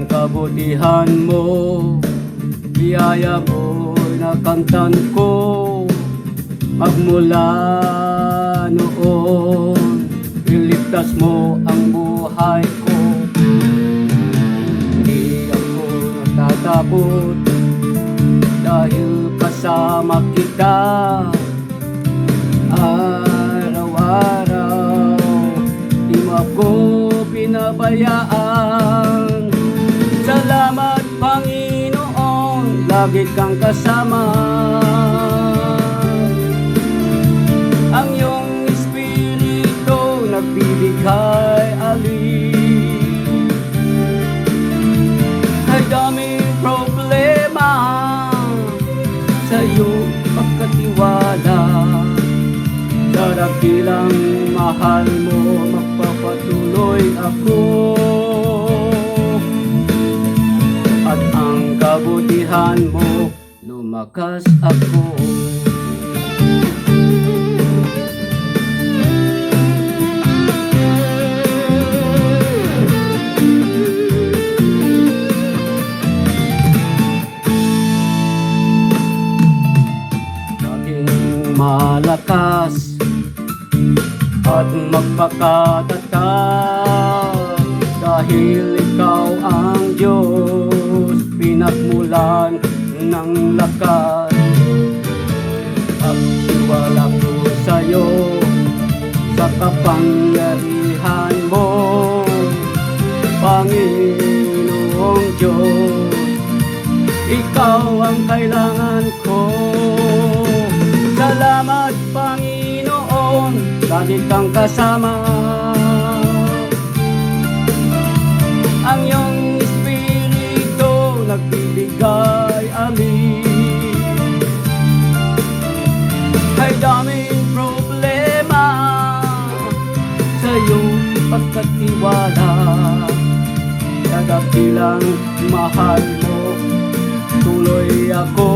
Kabutihan mo, biyaya mo nakamtan ko magmula noon. Iligtas mo ang buhay ko, hindi ako natatakot dahil kasama kita araw-araw. Di mo ako pinabayaan. Salamat Panginoon, lagi kang kasama. Ang iyong espiritu nagbibigay alin. Ay daming problema, sa iyong pagkatiwala. Sa dakilang mahal mo, magpapatuloy ako. At ang kabutihan mo, lumakas ako. Maging malakas at magpakatatag, dahil ikaw ang Diyos, pinagmulan ng lakas. Pagtiwala ko sa'yo, sa kapangyarihan mo, Panginoong Diyos. Ikaw ang kailangan ko. Salamat Panginoon, lagi kang kasama. Ang iyong espiritu nagbibigay alin. Ay daming problema, sa iyong pagkatiwala. Sa dakilang mahal mo, tuloy ako.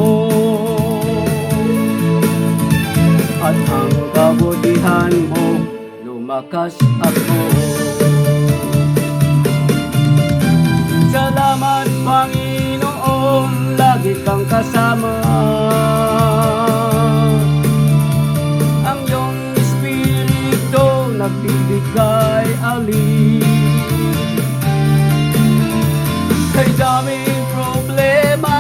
At ang kabutihan mo, lumakas ako. Salamat Panginoon, lagi kang kasama. Ang iyong espiritu nagbibigay alin. Kay daming problema,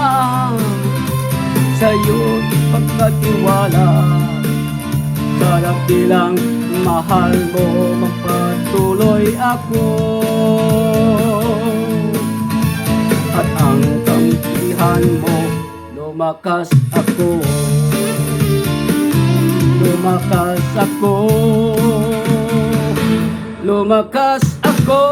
sa iyong pagkatiwala. Sa dakilang mahal mo, magpatuloy ako. At ang kabutihan mo, lumakas ako. Lumakas ako. Lumakas ako.